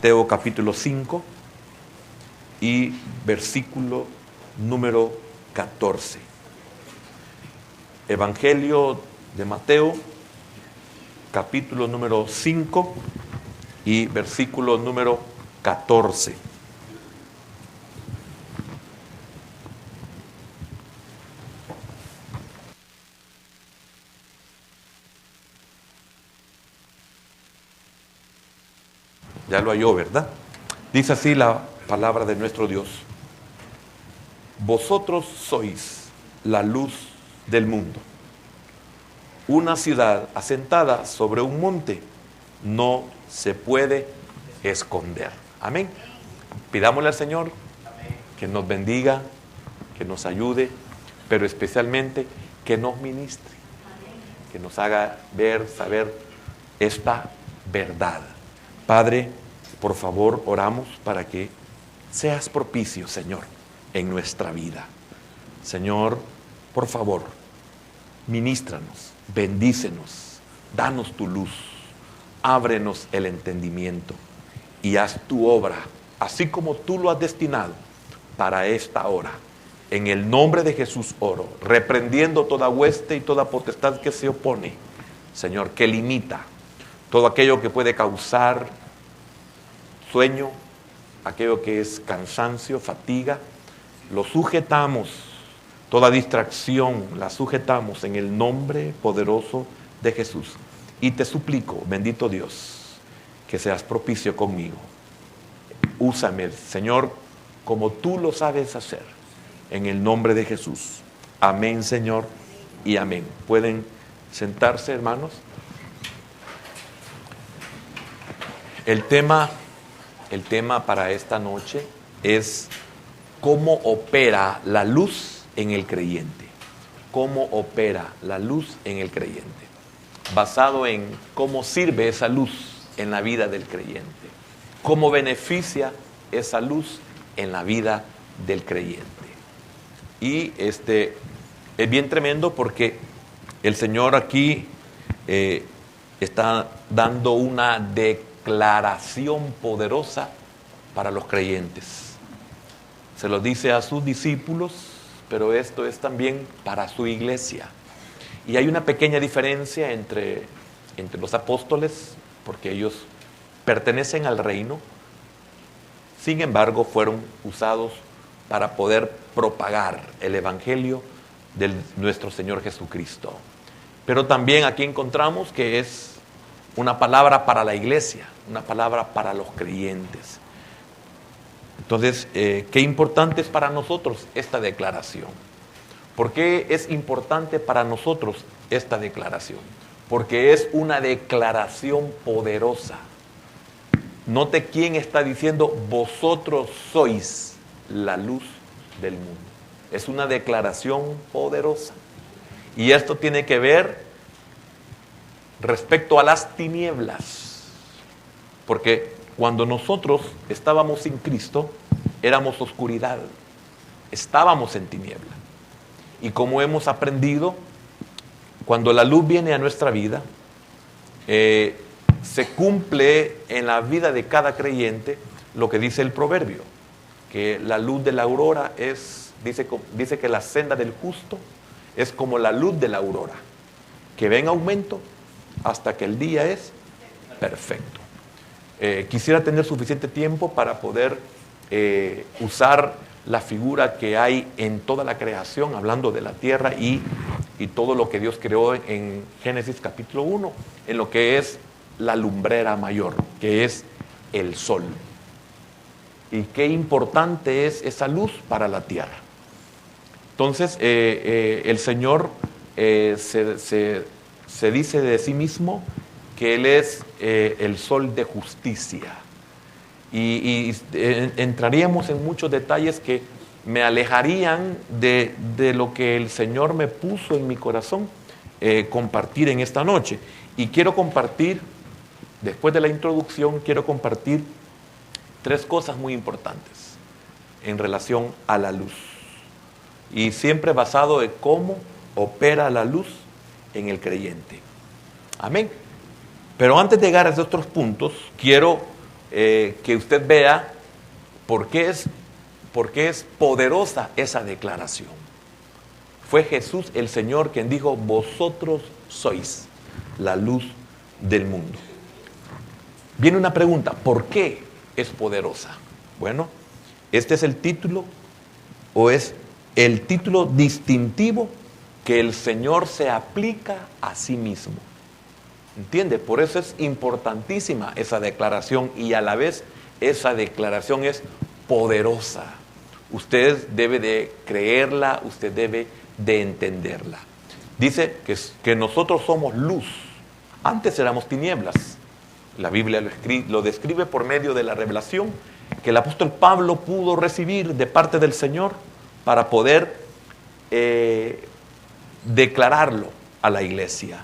Mateo capítulo 5 y versículo número 14. Evangelio de Mateo, capítulo número 5 y versículo número 14. Ya lo halló, ¿verdad? Dice así la palabra de nuestro Dios: vosotros sois la luz del mundo. Una ciudad asentada sobre un monte no se puede esconder. Amén. Pidámosle al Señor que nos bendiga, que nos ayude, pero especialmente que nos ministre, que nos haga ver, saber esta verdad. Padre, por favor, oramos para que seas propicio, Señor, en nuestra vida. Señor, por favor, ministranos, bendícenos, danos tu luz, ábrenos el entendimiento y haz tu obra, así como tú lo has destinado para esta hora. En el nombre de Jesús oro, reprendiendo toda hueste y toda potestad que se opone, Señor, que limita todo aquello que puede causar sueño, aquello que es cansancio, fatiga. Lo sujetamos, toda distracción la sujetamos en el nombre poderoso de Jesús. Y te suplico, bendito Dios, que seas propicio conmigo. Úsame, Señor, como tú lo sabes hacer, en el nombre de Jesús. Amén, Señor, y amén. ¿Pueden sentarse, hermanos? El tema para esta noche es cómo opera la luz en el creyente. Cómo opera la luz en el creyente. Basado en cómo sirve esa luz en la vida del creyente. Cómo beneficia esa luz en la vida del creyente. Y es bien tremendo porque el Señor aquí está dando una declaración poderosa para los creyentes. Se lo dice a sus discípulos, pero esto es también para su iglesia. Y hay una pequeña diferencia entre los apóstoles, porque ellos pertenecen al reino. Sin embargo, fueron usados para poder propagar el evangelio de nuestro Señor Jesucristo. Pero también aquí encontramos que es una palabra para la iglesia, una palabra para los creyentes. Entonces, qué importante es para nosotros esta declaración. ¿Por qué es importante para nosotros esta declaración? Porque es una declaración poderosa. Note quién está diciendo: vosotros sois la luz del mundo. Es una declaración poderosa. Y esto tiene que ver respecto a las tinieblas. Porque cuando nosotros estábamos sin Cristo, éramos oscuridad. Estábamos en tiniebla. Y como hemos aprendido, cuando la luz viene a nuestra vida, se cumple en la vida de cada creyente lo que dice el proverbio, que la luz de la aurora dice que la senda del justo es como la luz de la aurora, que va en aumento hasta que el día es perfecto. Quisiera tener suficiente tiempo para poder usar la figura que hay en toda la creación, hablando de la tierra y todo lo que Dios creó en Génesis capítulo 1, en lo que es la lumbrera mayor, que es el sol. Y qué importante es esa luz para la tierra. Entonces, el Señor se dice de sí mismo que Él es el sol de justicia. Y entraríamos en muchos detalles que me alejarían de lo que el Señor me puso en mi corazón compartir en esta noche. Y quiero compartir, después de la introducción, quiero compartir 3 cosas muy importantes en relación a la luz. Y siempre basado en cómo opera la luz en el creyente. Amén. Pero antes de llegar a esos otros puntos, quiero que usted vea por qué es poderosa esa declaración. Fue Jesús el Señor quien dijo: vosotros sois la luz del mundo. Viene una pregunta: ¿por qué es poderosa? Bueno, este es el título, o es el título distintivo que el Señor se aplica a sí mismo. ¿Entiende? Por eso es importantísima esa declaración, y a la vez esa declaración es poderosa. Usted debe de creerla, usted debe de entenderla. Dice que nosotros somos luz. Antes éramos tinieblas. La Biblia lo describe por medio de la revelación que el apóstol Pablo pudo recibir de parte del Señor para poder declararlo a la iglesia.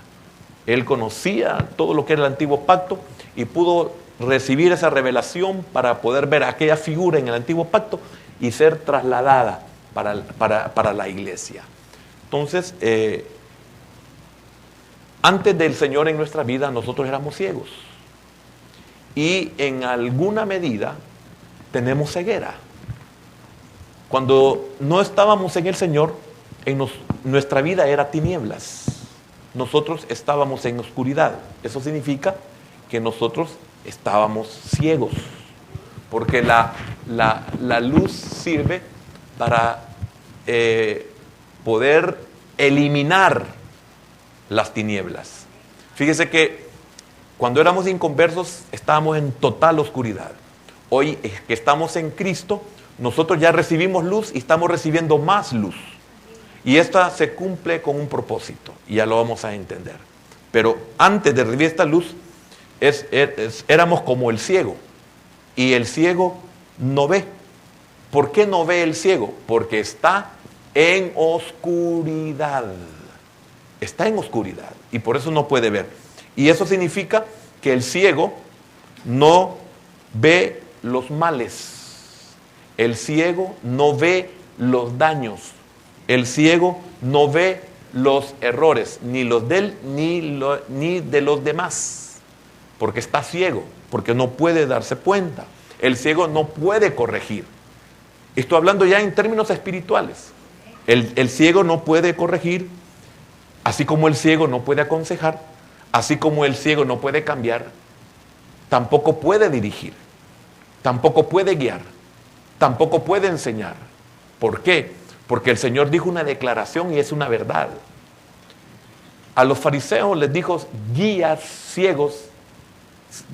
Él conocía todo lo que era el antiguo pacto y pudo recibir esa revelación para poder ver aquella figura en el antiguo pacto y ser trasladada para la iglesia. Entonces, antes del Señor en nuestra vida, nosotros éramos ciegos. Y en alguna medida tenemos ceguera. Cuando no estábamos en el Señor, nuestra vida era tinieblas. Nosotros estábamos en oscuridad. Eso significa que nosotros estábamos ciegos. Porque la luz sirve para poder eliminar las tinieblas. Fíjese que cuando éramos inconversos estábamos en total oscuridad. Hoy que estamos en Cristo, nosotros ya recibimos luz y estamos recibiendo más luz. Y esta se cumple con un propósito, y ya lo vamos a entender. Pero antes de recibir esta luz, éramos como el ciego. Y el ciego no ve. ¿Por qué no ve el ciego? Porque está en oscuridad. Está en oscuridad y por eso no puede ver. Y eso significa que el ciego no ve los males. El ciego no ve los daños. El ciego no ve los errores, ni los de él, ni de los demás. Porque está ciego, porque no puede darse cuenta. El ciego no puede corregir. Estoy hablando ya en términos espirituales. El ciego no puede corregir, así como el ciego no puede aconsejar, así como el ciego no puede cambiar, tampoco puede dirigir, tampoco puede guiar, tampoco puede enseñar. ¿Por qué? Porque el Señor dijo una declaración y es una verdad. A los fariseos les dijo: guías ciegos,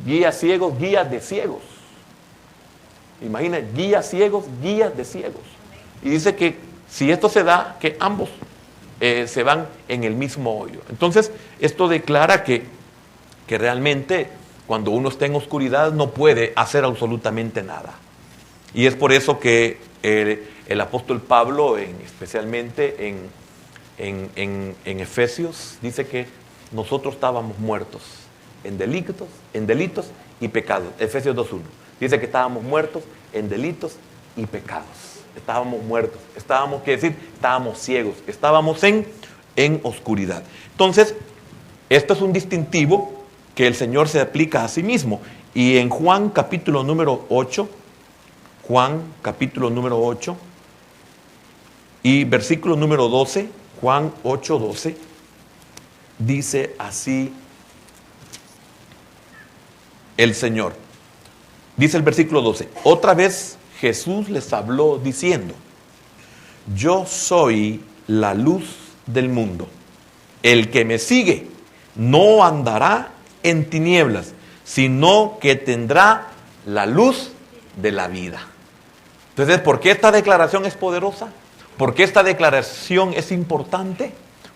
guías de ciegos. Imagina, guías ciegos, guías de ciegos. Y dice que si esto se da, que ambos se van en el mismo hoyo. Entonces, esto declara que realmente cuando uno está en oscuridad no puede hacer absolutamente nada. Y es por eso que el apóstol Pablo, especialmente en Efesios, dice que nosotros estábamos muertos en delitos y pecados. Efesios 2:1. Dice que estábamos muertos en delitos y pecados. Estábamos muertos. Estábamos ciegos. Estábamos en oscuridad. Entonces, esto es un distintivo que el Señor se aplica a sí mismo. Y en Juan capítulo número 8, y versículo número 12, Juan 8:12, dice así el Señor. Dice el versículo 12: otra vez Jesús les habló diciendo: yo soy la luz del mundo. El que me sigue no andará en tinieblas, sino que tendrá la luz de la vida. Entonces, ¿por qué esta declaración es poderosa? ¿Por qué esta declaración es importante?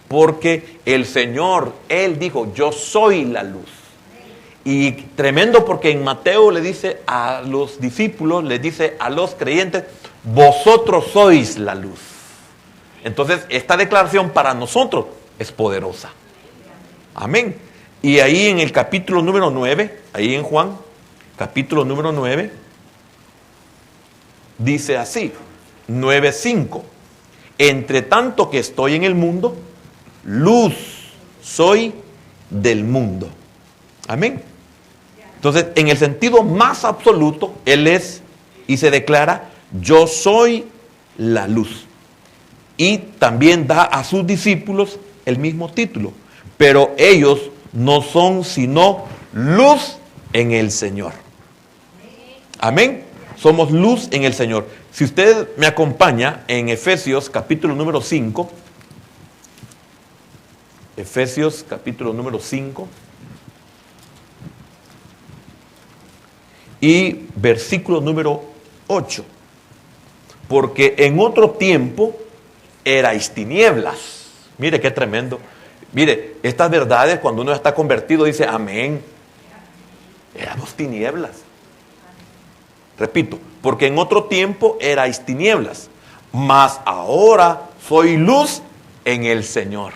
Porque el Señor, Él dijo: yo soy la luz. Y tremendo, porque en Mateo le dice a los discípulos, le dice a los creyentes: vosotros sois la luz. Entonces, esta declaración para nosotros es poderosa. Amén. Y ahí en el capítulo número 9, ahí en Juan, capítulo número 9, dice así, 9:5: entre tanto que estoy en el mundo, luz soy del mundo. Amén. Entonces, en el sentido más absoluto, Él es y se declara, yo soy la luz. Y también da a sus discípulos el mismo título. Pero ellos no son sino luz en el Señor. Amén. Somos luz en el Señor. Si usted me acompaña en Efesios capítulo número 5. Efesios capítulo número 5. Y versículo número 8. Porque en otro tiempo erais tinieblas. Mire qué tremendo. Mire, estas verdades cuando uno está convertido dice amén. Éramos tinieblas. Repito, porque en otro tiempo erais tinieblas, mas ahora soy luz en el Señor.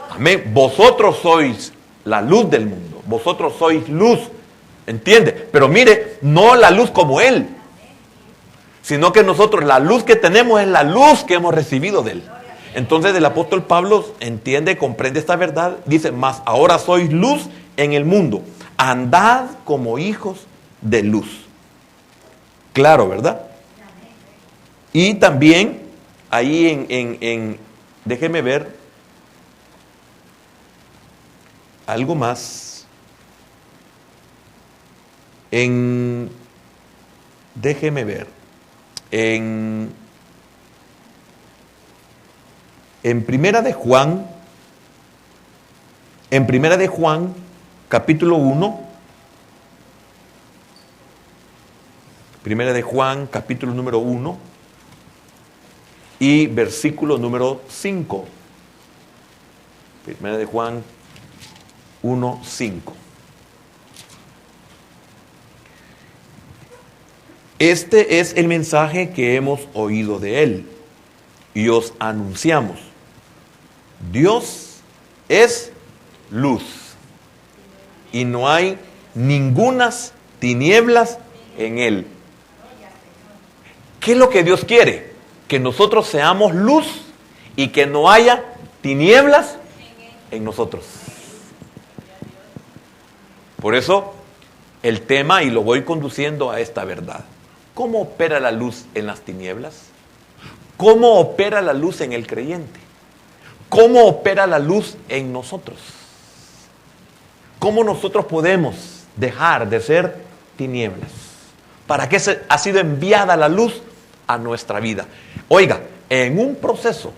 Amén. Vosotros sois la luz del mundo. Vosotros sois luz. ¿Entiende? Pero mire, no la luz como Él, sino que nosotros la luz que tenemos es la luz que hemos recibido de Él. Entonces el apóstol Pablo entiende, comprende esta verdad. Dice, mas ahora sois luz en el mundo. Andad como hijos de luz. Claro, ¿verdad? Y también ahí déjeme ver algo más. Déjeme ver. En Primera de Juan, capítulo 1. Primera de Juan, capítulo número 1 y versículo número 5. Primera de Juan 1, 5. Este es el mensaje que hemos oído de Él y os anunciamos. Dios es luz y no hay ningunas tinieblas en Él. ¿Qué es lo que Dios quiere? Que nosotros seamos luz y que no haya tinieblas en nosotros. Por eso el tema, y lo voy conduciendo a esta verdad. ¿Cómo opera la luz en las tinieblas? ¿Cómo opera la luz en el creyente? ¿Cómo opera la luz en nosotros? ¿Cómo nosotros podemos dejar de ser tinieblas? ¿Para qué ha sido enviada la luz a nuestra vida? Oiga, en un proceso,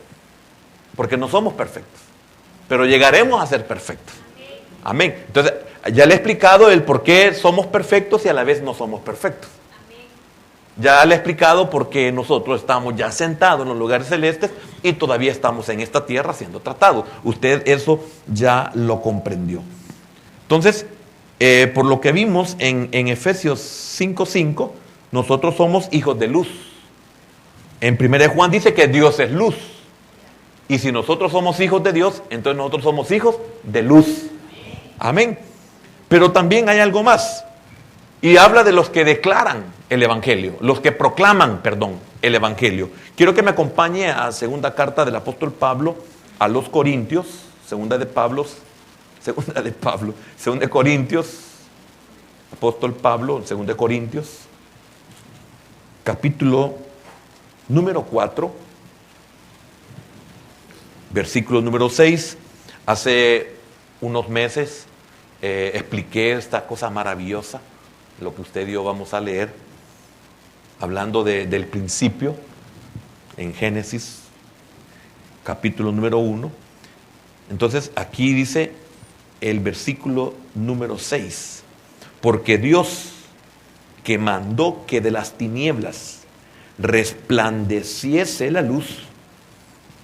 porque no somos perfectos, pero llegaremos a ser perfectos. Amén. Entonces, ya le he explicado el por qué somos perfectos y a la vez no somos perfectos. Ya le he explicado por qué nosotros estamos ya sentados en los lugares celestes y todavía estamos en esta tierra siendo tratados. Usted eso ya lo comprendió. Entonces, por lo que vimos en Efesios 5:5, nosotros somos hijos de luz. En 1 de Juan dice que Dios es luz. Y si nosotros somos hijos de Dios, entonces nosotros somos hijos de luz. Amén. Pero también hay algo más. Y habla de los que declaran el Evangelio, los que proclaman, el Evangelio. Quiero que me acompañe a segunda carta del apóstol Pablo a los Corintios, segunda de Corintios, apóstol Pablo, segunda de Corintios, capítulo número 4, versículo número 6. Hace unos meses expliqué esta cosa maravillosa, lo que usted y yo vamos a leer, hablando del principio, en Génesis, capítulo número 1. Entonces, aquí dice el versículo número 6. Porque Dios, que mandó que de las tinieblas resplandeciese la luz,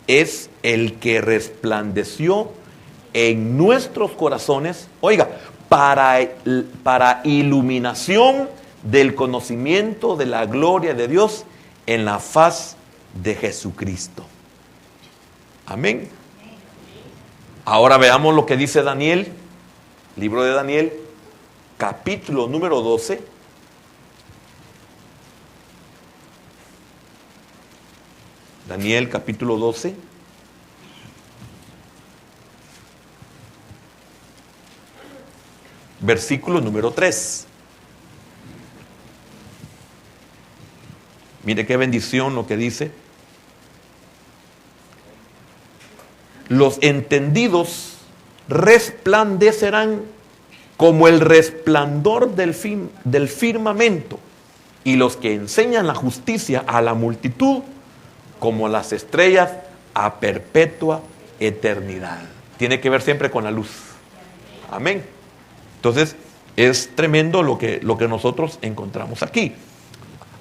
es el que resplandeció en nuestros corazones, oiga, para iluminación del conocimiento de la gloria de Dios en la faz de Jesucristo. Amén. Ahora veamos lo que dice Daniel, libro de Daniel, capítulo número 12. Daniel, capítulo 12. versículo número 3. Mire qué bendición lo que dice. Los entendidos resplandecerán como el resplandor del firmamento, y los que enseñan la justicia a la multitud como las estrellas a perpetua eternidad. Tiene que ver siempre con la luz. Amén. Entonces, es tremendo lo que nosotros encontramos aquí.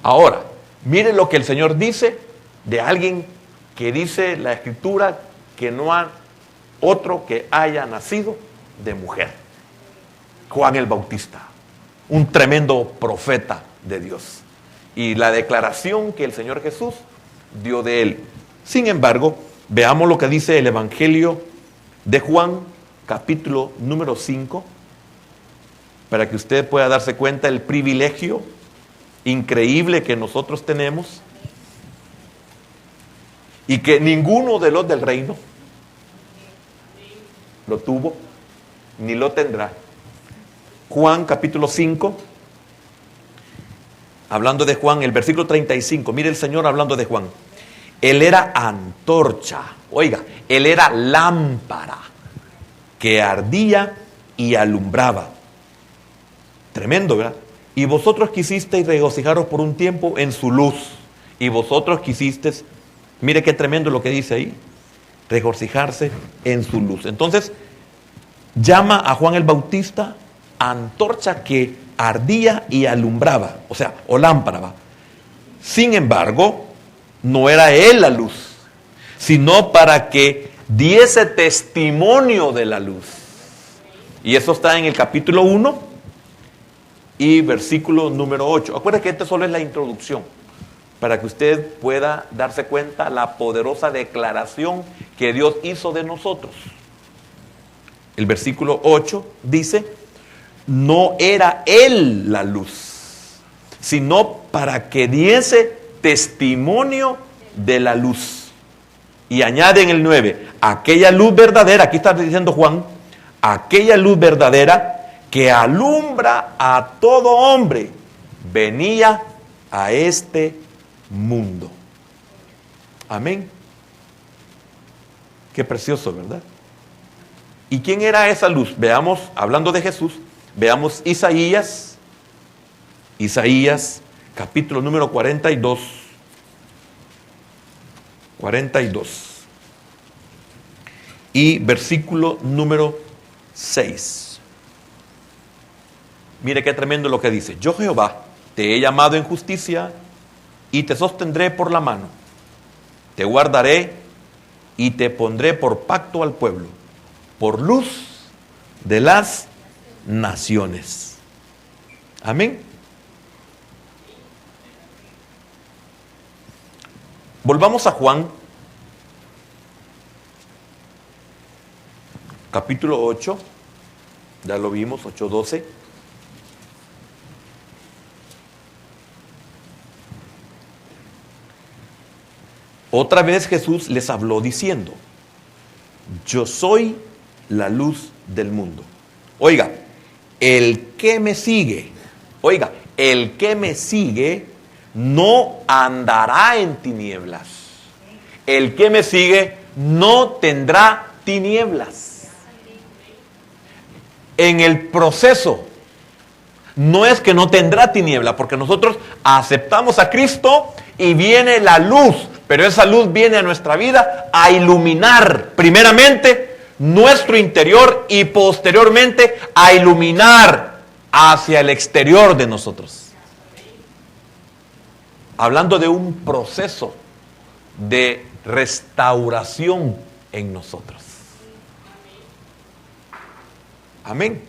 Ahora, miren lo que el Señor dice de alguien que dice la Escritura que no hay otro que haya nacido de mujer. Juan el Bautista, un tremendo profeta de Dios. Y la declaración que el Señor Jesús dio de él. Sin embargo, veamos lo que dice el Evangelio de Juan, capítulo número 5, para que usted pueda darse cuenta del privilegio increíble que nosotros tenemos y que ninguno de los del reino lo tuvo ni lo tendrá. Juan capítulo 5, hablando de Juan, el versículo 35, mire el Señor hablando de Juan. Él era antorcha, oiga, él era lámpara que ardía y alumbraba. Tremendo, ¿verdad? Y vosotros quisisteis regocijaros por un tiempo en su luz. Y vosotros quisisteis, mire qué tremendo lo que dice ahí, regocijarse en su luz. Entonces, llama a Juan el Bautista antorcha que ardía y alumbraba, o sea, o lámpara, ¿va? Sin embargo, no era él la luz, sino para que diese testimonio de la luz. Y eso está en el capítulo 1 y versículo número 8. Acuérdense que esta solo es la introducción, para que usted pueda darse cuenta la poderosa declaración que Dios hizo de nosotros. El versículo 8 dice: no era él la luz, sino para que diese testimonio de la luz. Y añade en el 9, aquella luz verdadera, aquí está diciendo Juan, aquella luz verdadera que alumbra a todo hombre, venía a este mundo. Amén. Qué precioso, ¿verdad? ¿Y quién era esa luz? Veamos, hablando de Jesús, veamos Isaías capítulo número 42 y versículo número 6. Mire qué tremendo lo que dice: yo Jehová te he llamado en justicia y te sostendré por la mano, te guardaré y te pondré por pacto al pueblo, por luz de las naciones. Amén. Volvamos a Juan capítulo 8, ya lo vimos, 8:12. Otra vez Jesús les habló diciendo: yo soy la luz del mundo. Oiga, el que me sigue, no andará en tinieblas. El que me sigue no tendrá tinieblas. En el proceso, no es que no tendrá tiniebla, porque nosotros aceptamos a Cristo y viene la luz, pero esa luz viene a nuestra vida a iluminar primeramente nuestro interior y posteriormente a iluminar hacia el exterior de nosotros. Hablando de un proceso de restauración en nosotros. Amén.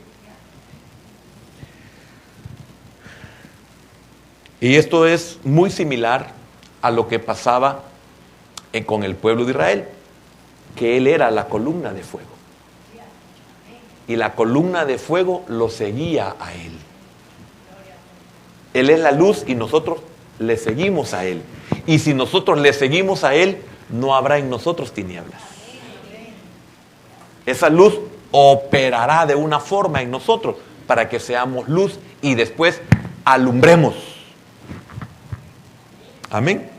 Y esto es muy similar a lo que pasaba con el pueblo de Israel, que él era la columna de fuego. Y la columna de fuego lo seguía a él. Él es la luz y nosotros le seguimos a él. Y si nosotros le seguimos a él, no habrá en nosotros tinieblas. Esa luz operará de una forma en nosotros para que seamos luz y después alumbremos. Amén.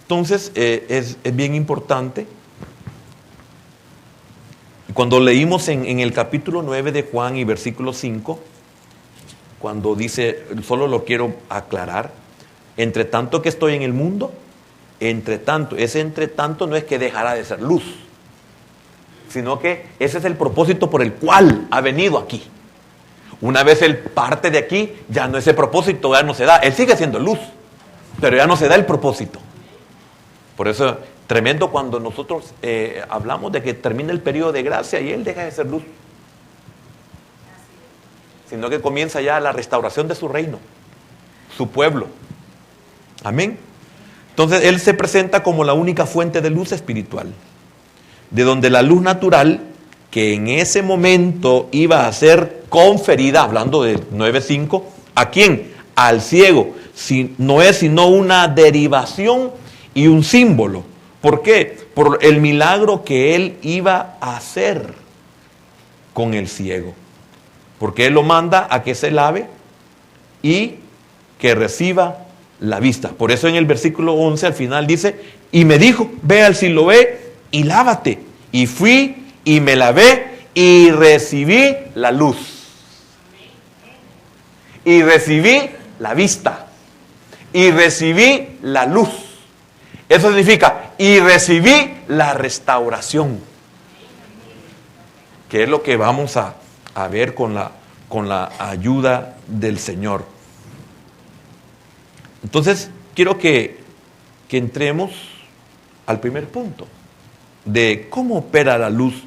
Entonces es bien importante. Cuando leímos en el capítulo 9 de Juan y versículo 5, cuando dice, solo lo quiero aclarar, entre tanto que estoy en el mundo, entre tanto no es que dejará de ser luz, sino que ese es el propósito por el cual ha venido aquí. Una vez Él parte de aquí, ya no ese propósito, ya no se da. Él sigue siendo luz, pero ya no se da el propósito. Por eso, tremendo cuando nosotros hablamos de que termina el periodo de gracia y Él deja de ser luz. Sino que comienza ya la restauración de su reino, su pueblo. Amén. Entonces Él se presenta como la única fuente de luz espiritual, de donde la luz natural, que en ese momento iba a ser conferida, hablando de 9:5, ¿a quién? Al ciego. No es sino una derivación y un símbolo. ¿Por qué? Por el milagro que Él iba a hacer con el ciego. Porque Él lo manda a que se lave y que reciba la vista. Por eso en el versículo 11 al final dice, y me dijo, ve al Siloé y lávate. Y fui y me lavé y recibí la luz. Y recibí la vista. Y recibí la luz. Eso significa, y recibí la restauración. Que es lo que vamos a ver con la ayuda del Señor. Entonces, quiero que entremos al primer punto de cómo opera la luz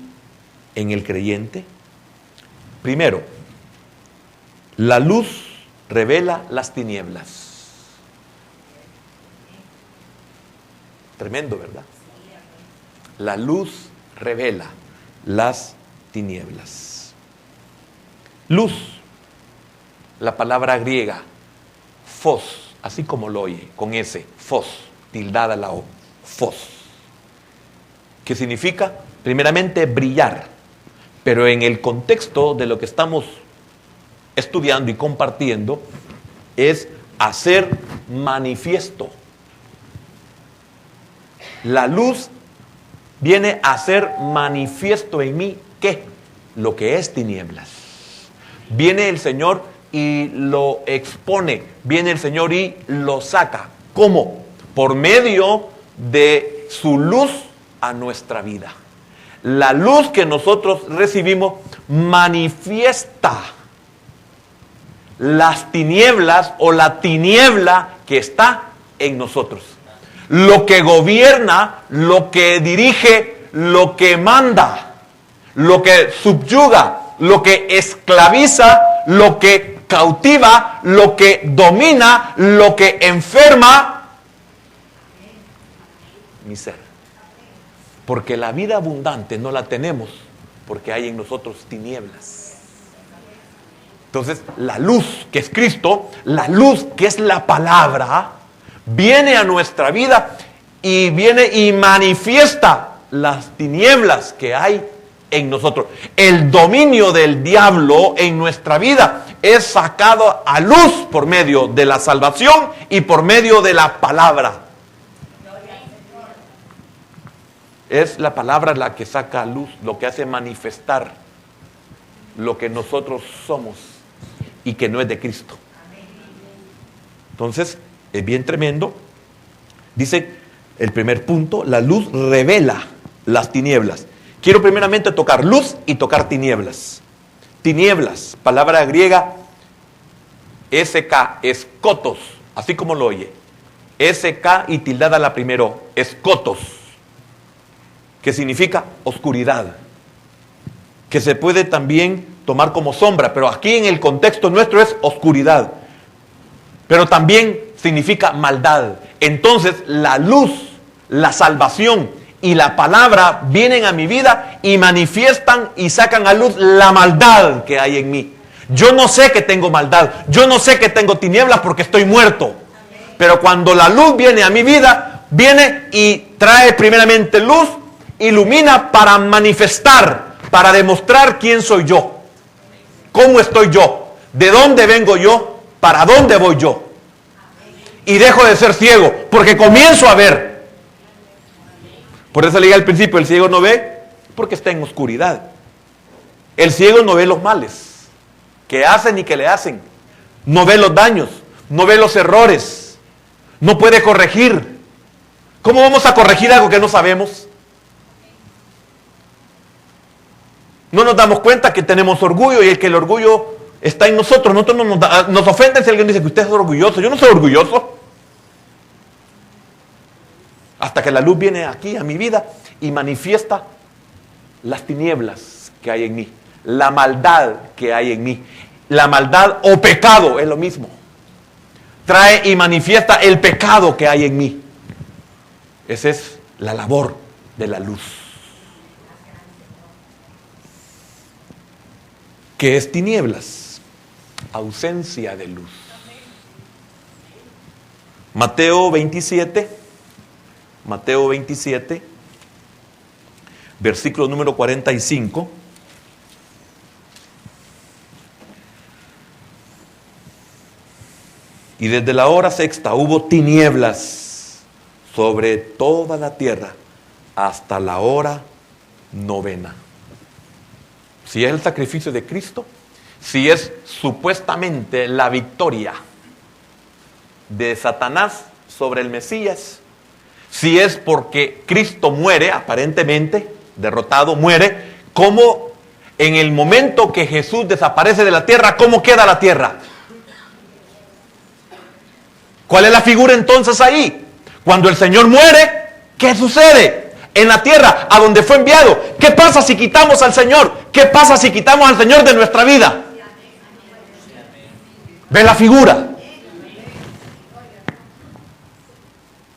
en el creyente. Primero, la luz revela las tinieblas. Tremendo, ¿verdad? La luz revela las tinieblas. Luz, la palabra griega, fos, así como lo oye, con S, fos, tildada la O, fos, que significa, primeramente, brillar, pero en el contexto de lo que estamos estudiando y compartiendo, es hacer manifiesto. La luz viene a hacer manifiesto en mí, ¿qué? Lo que es tinieblas. Viene el Señor y lo expone, viene el Señor y lo saca. ¿Cómo? Por medio de su luz a nuestra vida. La luz que nosotros recibimos manifiesta las tinieblas o la tiniebla que está en nosotros. Lo que gobierna, lo que dirige, lo que manda, lo que subyuga, lo que esclaviza, lo que cautiva, lo que domina, lo que enferma, mi ser. Porque la vida abundante no la tenemos porque hay en nosotros tinieblas. Entonces, la luz que es Cristo, la luz que es la palabra, viene a nuestra vida y viene y manifiesta las tinieblas que hay en nosotros. El dominio del diablo en nuestra vida es sacado a luz por medio de la salvación y por medio de la palabra. Es la palabra la que saca a luz, lo que hace manifestar lo que nosotros somos y que no es de Cristo. Entonces, es bien tremendo. Dice el primer punto, la luz revela las tinieblas. Quiero primeramente tocar luz y tocar tinieblas. Tinieblas, palabra griega, SK, escotos, así como lo oye. SK y tildada la primero, escotos, que significa oscuridad, que se puede también tomar como sombra, pero aquí en el contexto nuestro es oscuridad, pero también significa maldad. Entonces la luz, la salvación y la palabra vienen a mi vida y manifiestan y sacan a luz la maldad que hay en mí. Yo no sé que tengo maldad, yo no sé que tengo tinieblas porque estoy muerto, pero cuando la luz viene a mi vida, viene y trae primeramente luz, ilumina para manifestar, para demostrar quién soy yo. ¿Cómo estoy yo? ¿De dónde vengo yo? ¿Para dónde voy yo? Y dejo de ser ciego, porque comienzo a ver. Por eso le dije al principio, el ciego no ve porque está en oscuridad. El ciego no ve los males que hacen y que le hacen. No ve los daños, no ve los errores, no puede corregir. ¿Cómo vamos a corregir algo que no sabemos? No nos damos cuenta que tenemos orgullo y que el orgullo está en nosotros. Nosotros nos ofende si alguien dice que usted es orgulloso. Yo no soy orgulloso. Hasta que la luz viene aquí a mi vida y manifiesta las tinieblas que hay en mí, la maldad que hay en mí. La maldad o pecado es lo mismo. Trae y manifiesta el pecado que hay en mí. Esa es la labor de la luz. ¿Qué es tinieblas? Ausencia de luz. Mateo 27, versículo número 45. Y desde la hora sexta hubo tinieblas sobre toda la tierra hasta la hora novena. Si es el sacrificio de Cristo, si es supuestamente la victoria de Satanás sobre el Mesías, si es porque Cristo muere, aparentemente derrotado, muere, ¿cómo en el momento que Jesús desaparece de la tierra, cómo queda la tierra? ¿Cuál es la figura entonces ahí? Cuando el Señor muere, ¿qué sucede? En la tierra, a donde fue enviado. ¿Qué pasa si quitamos al Señor? ¿Qué pasa si quitamos al Señor de nuestra vida? ¿Ve la figura?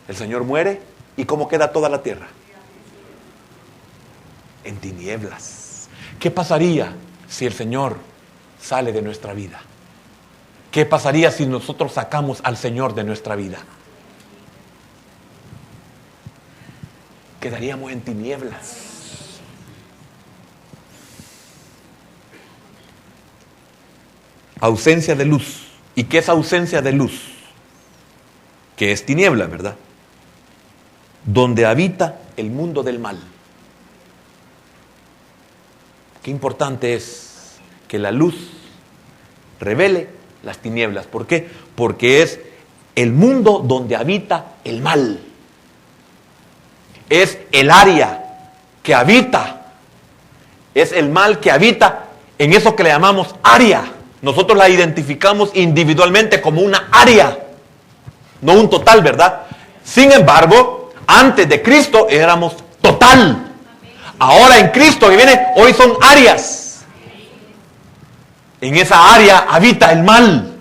El Señor muere y ¿cómo queda toda la tierra? En tinieblas. ¿Qué pasaría si el Señor sale de nuestra vida? ¿Qué pasaría si nosotros sacamos al Señor de nuestra vida? Quedaríamos en tinieblas. Ausencia de luz. ¿Y qué es ausencia de luz? Que es tiniebla, ¿verdad? Donde habita el mundo del mal. Qué importante es que la luz revele las tinieblas. ¿Por qué? Porque es el mundo donde habita el mal. Es el área que habita. Es el mal que habita en eso que le llamamos área. Nosotros la identificamos individualmente como una área, no un total, ¿verdad? Sin embargo, antes de Cristo éramos total. Ahora en Cristo que viene, hoy son áreas. En esa área habita el mal.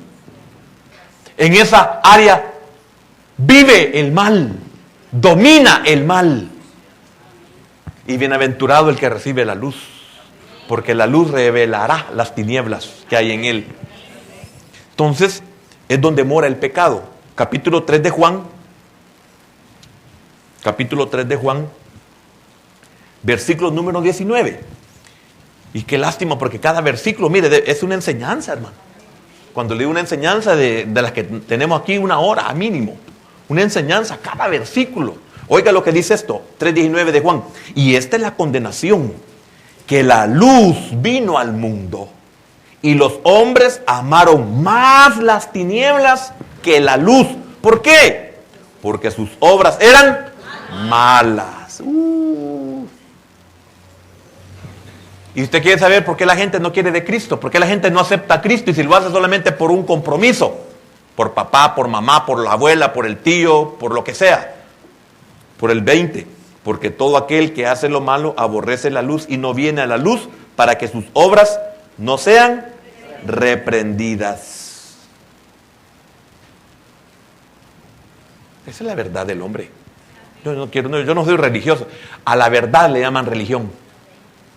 En esa área vive el mal. Domina el mal. Y bienaventurado el que recibe la luz, porque la luz revelará las tinieblas que hay en él. Entonces, es donde mora el pecado. Capítulo 3 de Juan. Capítulo 3 de Juan. Versículo número 19. Y qué lástima, porque cada versículo, mire, es una enseñanza, hermano. Cuando leo una enseñanza de las que tenemos aquí, una hora a mínimo. Una enseñanza, cada versículo. Oiga lo que dice esto, 3:19 de Juan. Y esta es la condenación, que la luz vino al mundo, y los hombres amaron más las tinieblas que la luz. ¿Por qué? Porque sus obras eran malas. Y usted quiere saber por qué la gente no quiere de Cristo, por qué la gente no acepta a Cristo, y si lo hace solamente por un compromiso, por papá, por mamá, por la abuela, por el tío, por lo que sea, por el 20, porque todo aquel que hace lo malo aborrece la luz y no viene a la luz para que sus obras no sean reprendidas. Esa es la verdad del hombre. Yo no soy religioso. A la verdad le llaman religión,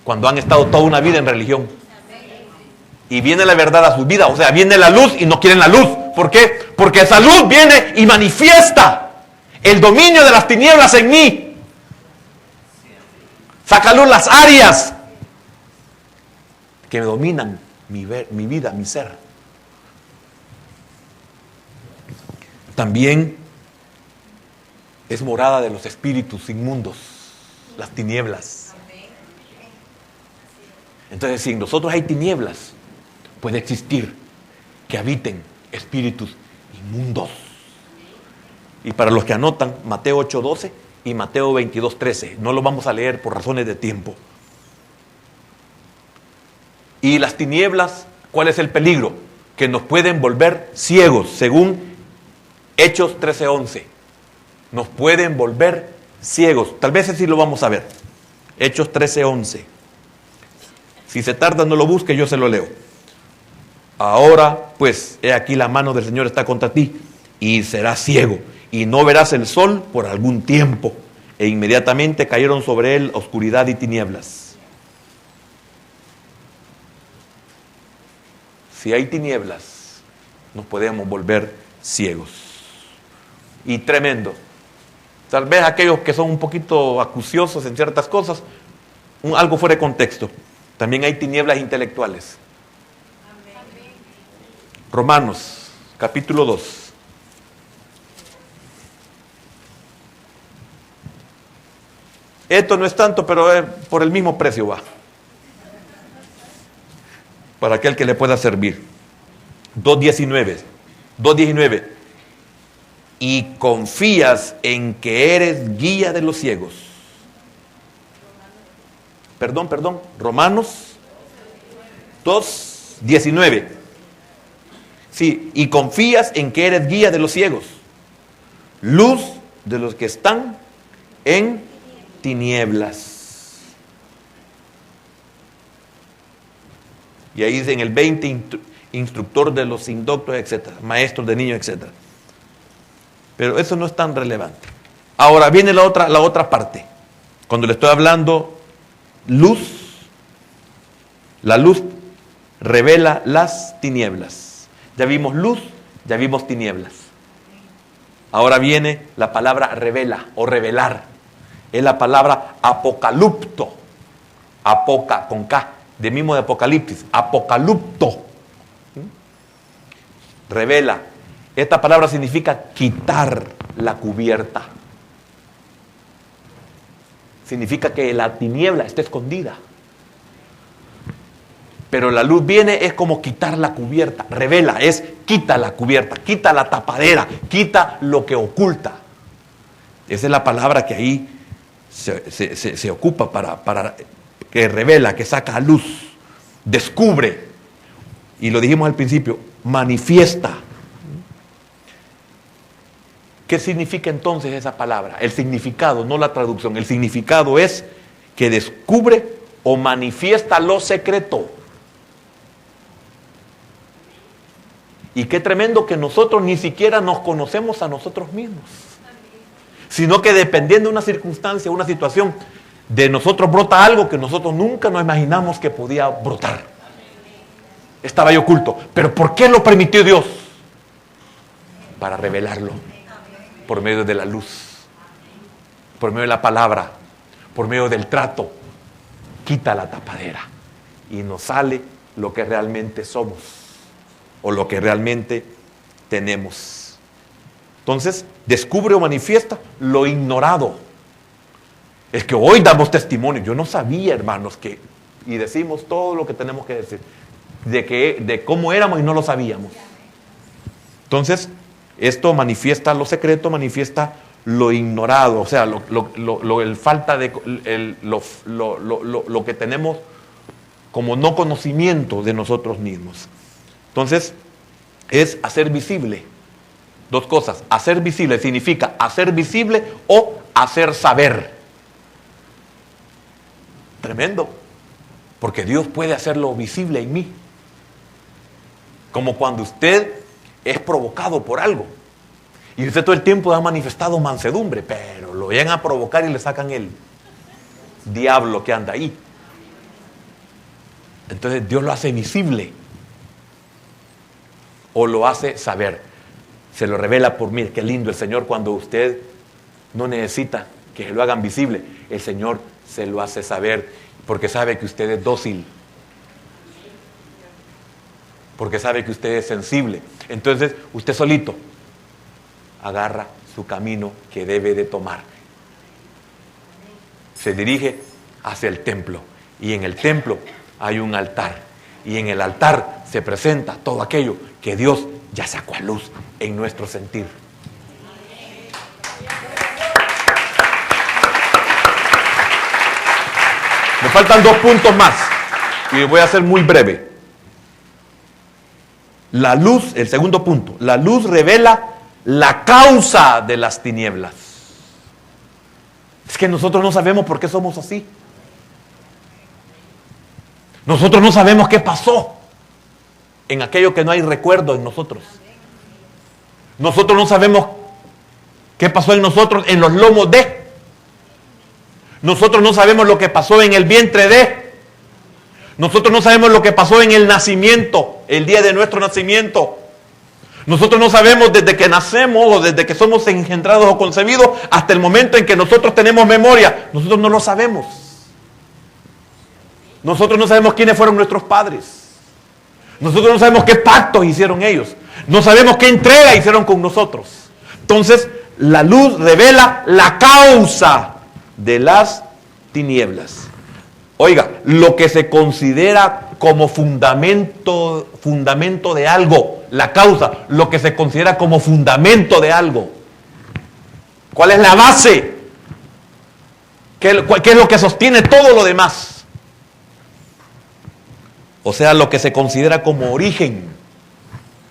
cuando han estado toda una vida en religión. Y viene la verdad a su vida, o sea, viene la luz y no quieren la luz. ¿Por qué? Porque esa luz viene y manifiesta el dominio de las tinieblas en mí. Saca a luz las áreas que me dominan mi vida, mi ser. También es morada de los espíritus inmundos, las tinieblas. Entonces, si en nosotros hay tinieblas, puede existir que habiten espíritus inmundos. Y para los que anotan, Mateo 8:12 y Mateo 22:13. No lo vamos a leer por razones de tiempo. Y las tinieblas, ¿cuál es el peligro? Que nos pueden volver ciegos, según Hechos 13:11. Nos pueden volver ciegos. Tal vez así lo vamos a ver. Hechos 13:11. Si se tarda, no lo busque, yo se lo leo. Ahora, pues, he aquí la mano del Señor está contra ti, y serás ciego, y no verás el sol por algún tiempo. E inmediatamente cayeron sobre él oscuridad y tinieblas. Si hay tinieblas, nos podemos volver ciegos. Y tremendo. Tal vez aquellos que son un poquito acuciosos en ciertas cosas, algo fuera de contexto. También hay tinieblas intelectuales. Romanos, capítulo 2. Esto no es tanto, pero por el mismo precio va. Para aquel que le pueda servir. 2:19. Y confías en que eres guía de los ciegos. Perdón. Romanos 2:19. Sí, y confías en que eres guía de los ciegos, luz de los que están en tinieblas. Y ahí dice en el 20, instructor de los indoctos, etcétera, maestros de niños, etcétera. Pero eso no es tan relevante. Ahora viene la otra parte. Cuando le estoy hablando luz, la luz revela las tinieblas. Ya vimos luz, ya vimos tinieblas. Ahora viene la palabra revela o revelar. Es la palabra apocalupto. Apoca con K, de mismo de Apocalipsis. Apocalupto. Revela. Esta palabra significa quitar la cubierta. Significa que la tiniebla está escondida. Pero la luz viene, es como quitar la cubierta. Revela, es quita la cubierta, quita la tapadera, quita lo que oculta. Esa es la palabra que ahí se ocupa para que revela, que saca a luz, descubre. Y lo dijimos al principio, manifiesta. ¿Qué significa entonces esa palabra? El significado, no la traducción. El significado es que descubre o manifiesta lo secreto. Y qué tremendo que nosotros ni siquiera nos conocemos a nosotros mismos. Sino que dependiendo de una circunstancia, una situación, de nosotros brota algo que nosotros nunca nos imaginamos que podía brotar. Estaba ahí oculto. ¿Pero por qué lo permitió Dios? Para revelarlo. Por medio de la luz. Por medio de la palabra. Por medio del trato. Quita la tapadera. Y nos sale lo que realmente somos. O lo que realmente tenemos. Entonces, descubre o manifiesta lo ignorado. Es que hoy damos testimonio. Yo no sabía, hermanos, y decimos todo lo que tenemos que decir. De cómo éramos y no lo sabíamos. Entonces, esto manifiesta lo secreto, manifiesta lo ignorado. O sea, el falta de lo que tenemos como no conocimiento de nosotros mismos. Entonces, es hacer visible. Dos cosas. Hacer visible significa hacer visible o hacer saber. Tremendo. Porque Dios puede hacerlo visible en mí. Como cuando usted es provocado por algo. Y usted todo el tiempo ha manifestado mansedumbre, pero lo llegan a provocar y le sacan el diablo que anda ahí. Entonces Dios lo hace visible. O lo hace saber. Se lo revela por mí. Qué lindo el Señor cuando usted no necesita que lo hagan visible. El Señor se lo hace saber porque sabe que usted es dócil. porque sabe que usted es sensible. Entonces, usted solito agarra su camino que debe de tomar. Se dirige hacia el templo, y en el templo hay un altar, y en el altar se presenta todo aquello que Dios ya sacó a luz en nuestro sentir. Me faltan 2 puntos más y voy a ser muy breve. La luz, el segundo punto, la luz revela la causa de las tinieblas. Es que nosotros no sabemos por qué somos así. Nosotros no sabemos qué pasó en aquello que no hay recuerdo en nosotros. Nosotros no sabemos qué pasó en nosotros en los lomos de. Nosotros no sabemos lo que pasó en el vientre de. Nosotros no sabemos lo que pasó en el nacimiento, el día de nuestro nacimiento. Nosotros no sabemos desde que nacemos o desde que somos engendrados o concebidos hasta el momento en que nosotros tenemos memoria. Nosotros no lo sabemos. Nosotros no sabemos quiénes fueron nuestros padres. Nosotros no sabemos qué pactos hicieron ellos. No sabemos qué entrega hicieron con nosotros. Entonces, la luz revela la causa de las tinieblas. Oiga, lo que se considera como fundamento de algo, la causa, lo que se considera como fundamento de algo. ¿Cuál es la base? ¿Qué es lo que sostiene todo lo demás? O sea, lo que se considera como origen.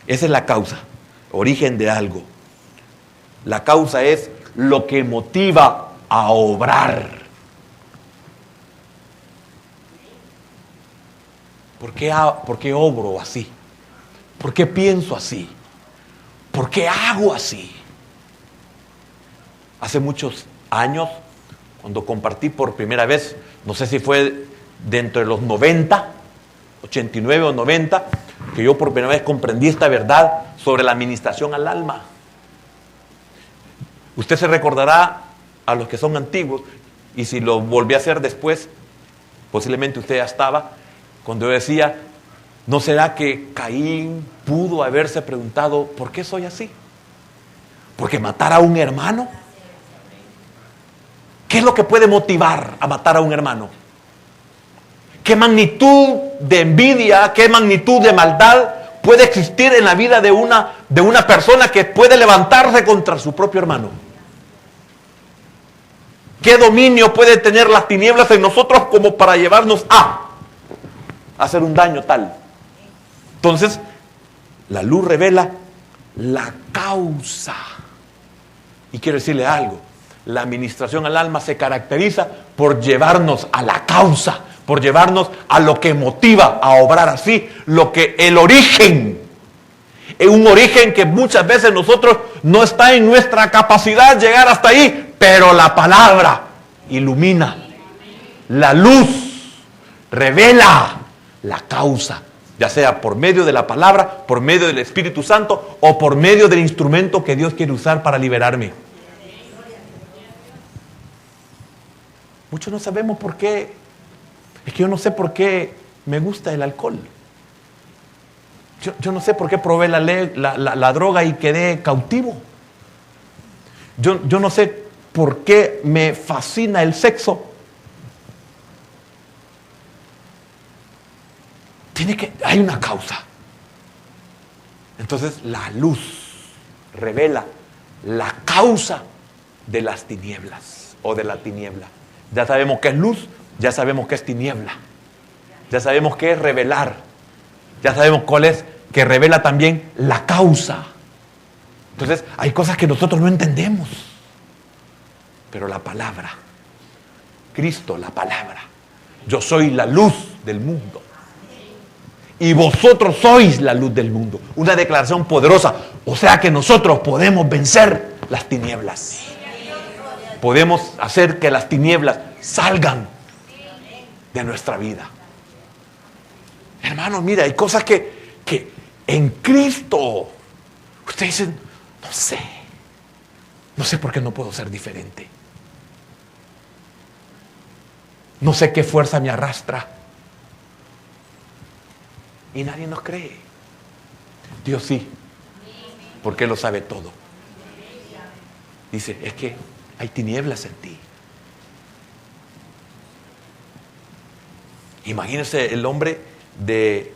Esa es la causa, origen de algo. La causa es lo que motiva a obrar. ¿Por qué obro así? ¿Por qué pienso así? ¿Por qué hago así? Hace muchos años, cuando compartí por primera vez, no sé si fue dentro de los 90, 89 o 90, que yo por primera vez comprendí esta verdad sobre la administración al alma. Usted se recordará, a los que son antiguos, y si lo volví a hacer después, posiblemente usted ya estaba, cuando yo decía, ¿no será que Caín pudo haberse preguntado, ¿por qué soy así? ¿Porque matar a un hermano? ¿Qué es lo que puede motivar a matar a un hermano? ¿Qué magnitud de envidia, qué magnitud de maldad puede existir en la vida de una persona que puede levantarse contra su propio hermano? ¿Qué dominio puede tener las tinieblas en nosotros como para llevarnos a hacer un daño tal? Entonces, la luz revela la causa. Y quiero decirle algo, la administración al alma se caracteriza por llevarnos a la causa, por llevarnos a lo que motiva a obrar así, el origen. Es un origen que muchas veces nosotros no está en nuestra capacidad llegar hasta ahí, pero la palabra ilumina, la luz revela la causa, ya sea por medio de la palabra, por medio del Espíritu Santo o por medio del instrumento que Dios quiere usar para liberarme. Muchos no sabemos por qué. Es que yo no sé por qué me gusta el alcohol. Yo no sé por qué probé la droga y quedé cautivo. Yo no sé por qué me fascina el sexo. Hay una causa. Entonces la luz revela la causa de las tinieblas o de la tiniebla. Ya sabemos qué es luz, ya sabemos qué es tiniebla. Ya sabemos qué es revelar. Ya sabemos cuál es, que revela también la causa. Entonces hay cosas que nosotros no entendemos. Pero la palabra, Cristo, la palabra, yo soy la luz del mundo. Y vosotros sois la luz del mundo. Una declaración poderosa. O sea que nosotros podemos vencer las tinieblas. Podemos hacer que las tinieblas salgan de nuestra vida. Hermanos, mira, hay cosas que en Cristo, ustedes dicen, no sé por qué no puedo ser diferente. No sé qué fuerza me arrastra. Y nadie nos cree. Dios sí, porque Él lo sabe todo. Dice, es que hay tinieblas en ti. Imagínense el hombre de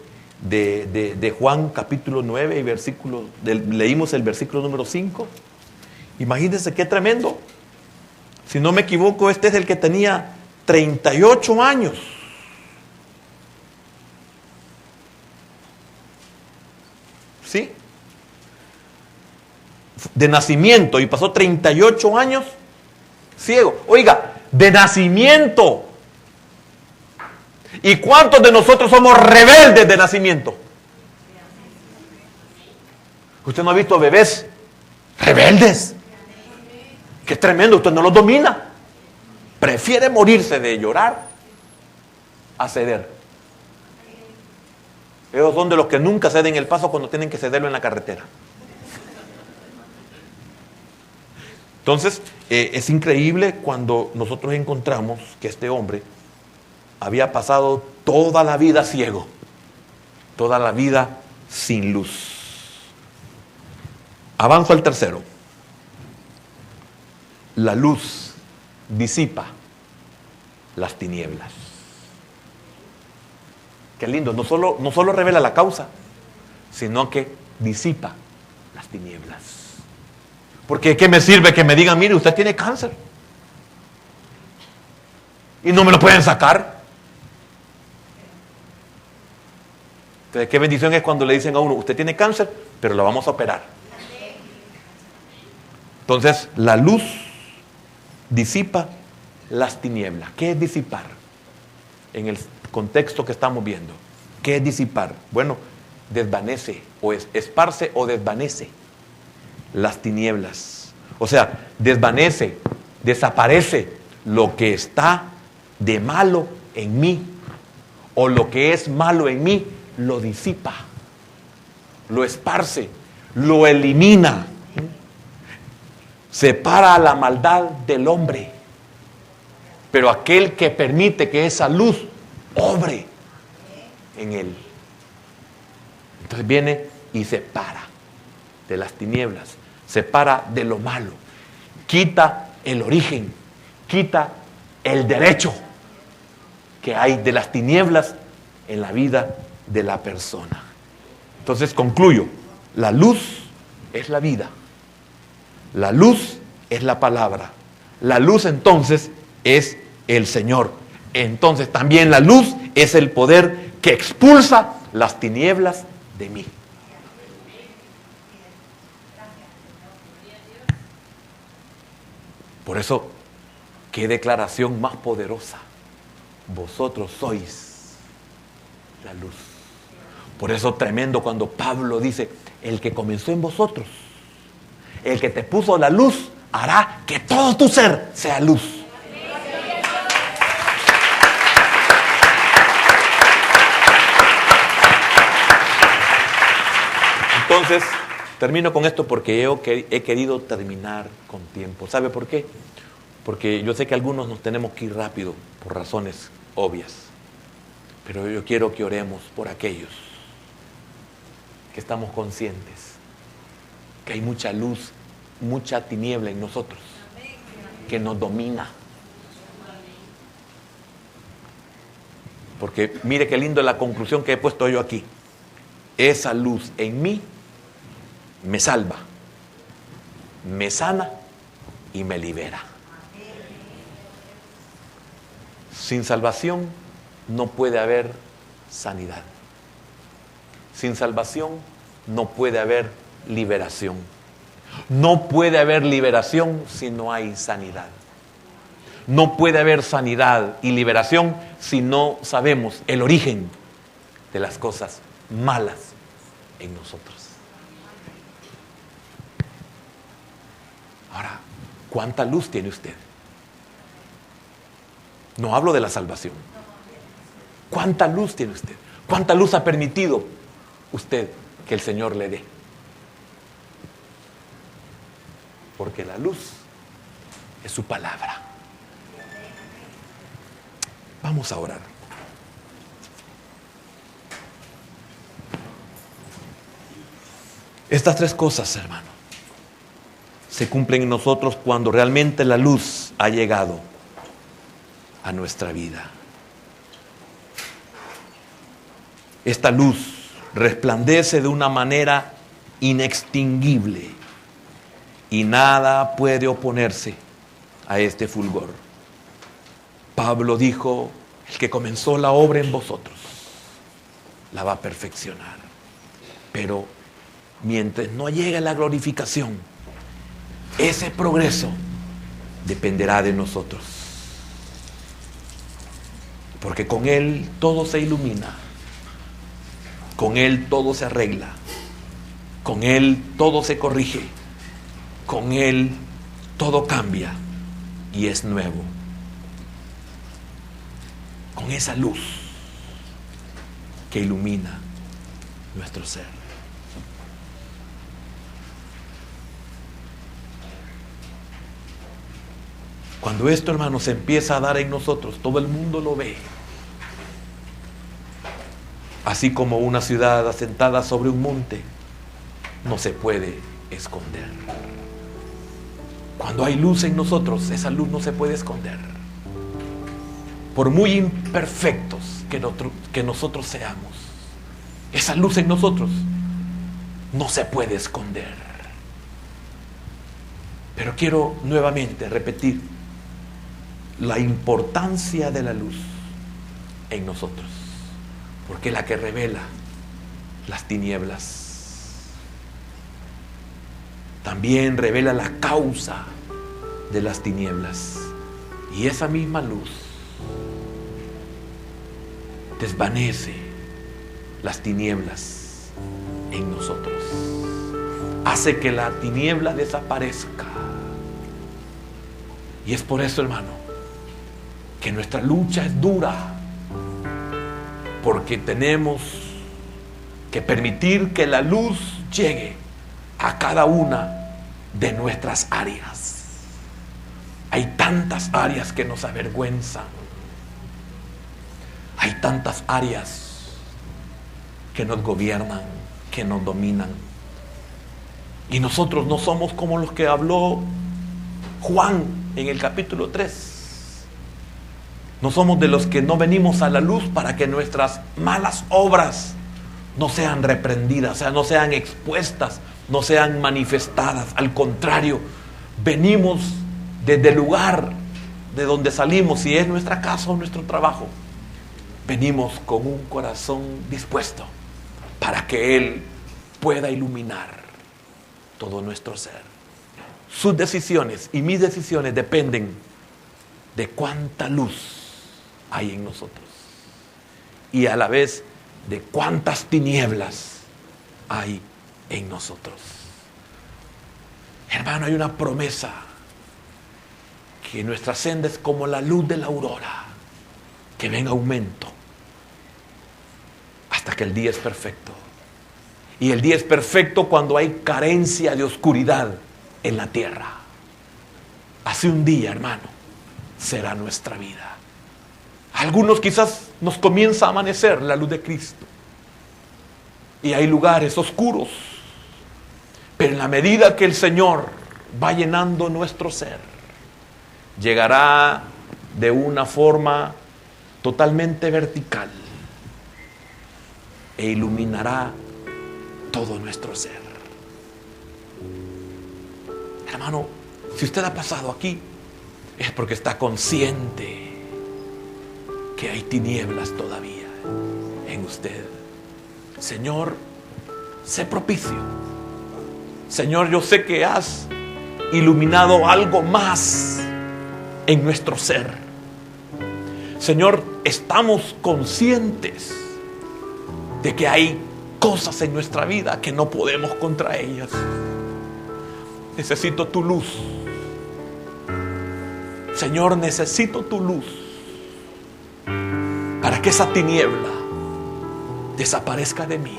Juan capítulo 9 y versículo, leímos el versículo número 5. Imagínense qué tremendo. Si no me equivoco, este es el que tenía 38 años. ¿Sí? De nacimiento, y pasó 38 años ciego. Oiga, de nacimiento. ¿Y cuántos de nosotros somos rebeldes de nacimiento? ¿Usted no ha visto bebés rebeldes? Qué tremendo, usted no los domina. Prefiere morirse de llorar a ceder. Ellos son de los que nunca ceden el paso cuando tienen que cederlo en la carretera. Entonces, es increíble cuando nosotros encontramos que este hombre había pasado toda la vida ciego, toda la vida sin luz. Avanzo al tercero. La luz disipa las tinieblas. Qué lindo, no solo revela la causa, sino que disipa las tinieblas. Porque ¿qué me sirve que me digan, mire, usted tiene cáncer y no me lo pueden sacar? Entonces, qué bendición es cuando le dicen a uno, usted tiene cáncer, pero lo vamos a operar. Entonces, la luz disipa las tinieblas. ¿Qué es disipar? En el contexto que estamos viendo. ¿Qué es disipar? Bueno, desvanece, o esparce o desvanece las tinieblas. O sea, desvanece, desaparece lo que está de malo en mí, o lo que es malo en mí, lo disipa, lo esparce, lo elimina. Separa la maldad del hombre, pero aquel que permite que esa luz obre en él. Entonces viene y separa de las tinieblas, separa de lo malo, quita el origen, quita el derecho que hay de las tinieblas en la vida de la persona. Entonces concluyo, la luz es la vida. La luz es la palabra. La luz entonces es el Señor. Entonces también la luz es el poder que expulsa las tinieblas de mí. Por eso, qué declaración más poderosa. Vosotros sois la luz. Por eso tremendo cuando Pablo dice, el que comenzó en vosotros, el que te puso la luz, hará que todo tu ser sea luz. Entonces, termino con esto porque he querido terminar con tiempo. ¿Sabe por qué? Porque yo sé que algunos nos tenemos que ir rápido por razones obvias. Pero yo quiero que oremos por aquellos que estamos conscientes que hay mucha luz, mucha tiniebla en nosotros, que nos domina. Porque mire qué lindo es la conclusión que he puesto yo aquí. Esa luz en mí me salva, me sana y me libera. Sin salvación no puede haber sanidad. Sin salvación no puede haber liberación. No puede haber liberación si no hay sanidad. No puede haber sanidad y liberación si no sabemos el origen de las cosas malas en nosotros. Ahora, ¿cuánta luz tiene usted? No hablo de la salvación. ¿Cuánta luz tiene usted? ¿Cuánta luz ha permitido usted que el Señor le dé? Porque la luz es su palabra. Vamos a orar. Estas tres cosas, hermano, se cumplen en nosotros cuando realmente la luz ha llegado a nuestra vida. Esta luz resplandece de una manera inextinguible y nada puede oponerse a este fulgor. Pablo dijo: el que comenzó la obra en vosotros la va a perfeccionar. Pero mientras no llegue la glorificación, ese progreso dependerá de nosotros. Porque con Él todo se ilumina, con Él todo se arregla, con Él todo se corrige, con Él todo cambia y es nuevo. Con esa luz que ilumina nuestro ser. Cuando esto, hermanos, se empieza a dar en nosotros, todo el mundo lo ve. Así como una ciudad asentada sobre un monte no se puede esconder. Cuando hay luz en nosotros, esa luz no se puede esconder. Por muy imperfectos que nosotros seamos, esa luz en nosotros no se puede esconder. Pero quiero nuevamente repetir la importancia de la luz en nosotros, porque es la que revela las tinieblas. También revela la causa de las tinieblas. Y esa misma luz desvanece las tinieblas en nosotros. Hace que la tiniebla desaparezca. Y es por eso, hermano, que nuestra lucha es dura. Porque tenemos que permitir que la luz llegue a cada una de nuestras áreas. Hay tantas áreas que nos avergüenzan. Hay tantas áreas que nos gobiernan, que nos dominan. Y nosotros no somos como los que habló Juan en el capítulo 3. No somos de los que no venimos a la luz para que nuestras malas obras no sean reprendidas, o sea, no sean expuestas, no sean manifestadas. Al contrario, venimos desde el lugar de donde salimos, si es nuestra casa o nuestro trabajo, venimos con un corazón dispuesto para que Él pueda iluminar todo nuestro ser. Sus decisiones y mis decisiones dependen de cuánta luz hay en nosotros y a la vez de cuántas tinieblas hay en nosotros. Hermano, hay una promesa que nuestra senda es como la luz de la aurora, que va en aumento hasta que el día es perfecto. Y el día es perfecto cuando hay carencia de oscuridad en la tierra. Así un día, hermano, será nuestra vida. Algunos quizás nos comienza a amanecer la luz de Cristo y hay lugares oscuros, pero en la medida que el Señor va llenando nuestro ser, llegará de una forma totalmente vertical e iluminará todo nuestro ser. Hermano, si usted ha pasado aquí, es porque está consciente que hay tinieblas todavía en usted. Señor, sé propicio. Señor, yo sé que has iluminado algo más en nuestro ser. Señor, estamos conscientes de que hay cosas en nuestra vida que no podemos contra ellas. Necesito tu luz. Señor, necesito tu luz para que esa tiniebla desaparezca de mí.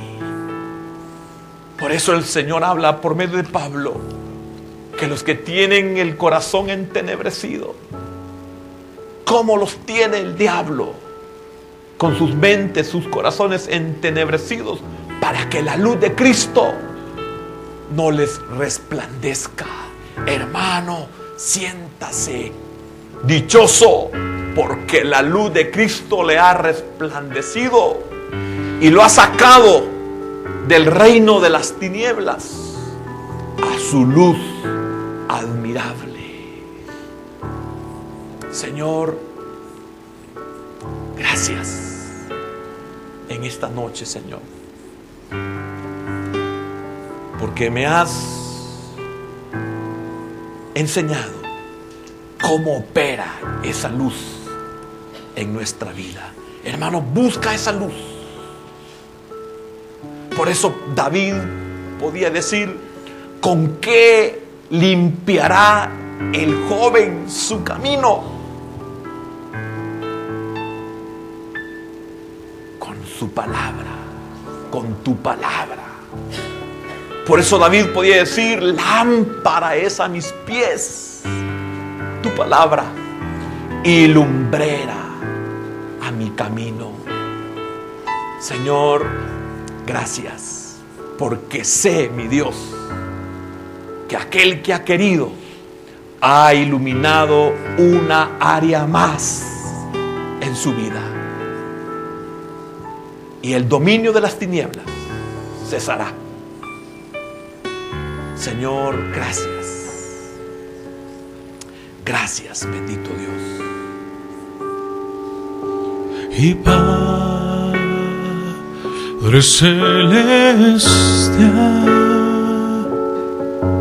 Por eso el Señor habla por medio de Pablo que los que tienen el corazón entenebrecido, ¿cómo los tiene el diablo? Con sus mentes, sus corazones entenebrecidos, para que la luz de Cristo no les resplandezca. Hermano, siéntase dichoso, porque la luz de Cristo le ha resplandecido y lo ha sacado del reino de las tinieblas a su luz admirable. Señor, gracias en esta noche, Señor, porque me has enseñado cómo opera esa luz en nuestra vida. Hermano, busca esa luz. Por eso David podía decir: ¿con qué limpiará el joven su camino? Con su palabra, con tu palabra. Por eso David podía decir: lámpara es a mis pies tu palabra y lumbrera a mi camino. Señor, gracias, porque sé, mi Dios, que aquel que ha querido ha iluminado una área más en su vida, y el dominio de las tinieblas cesará. Señor, gracias. Gracias, bendito Dios. Y Padre celestial,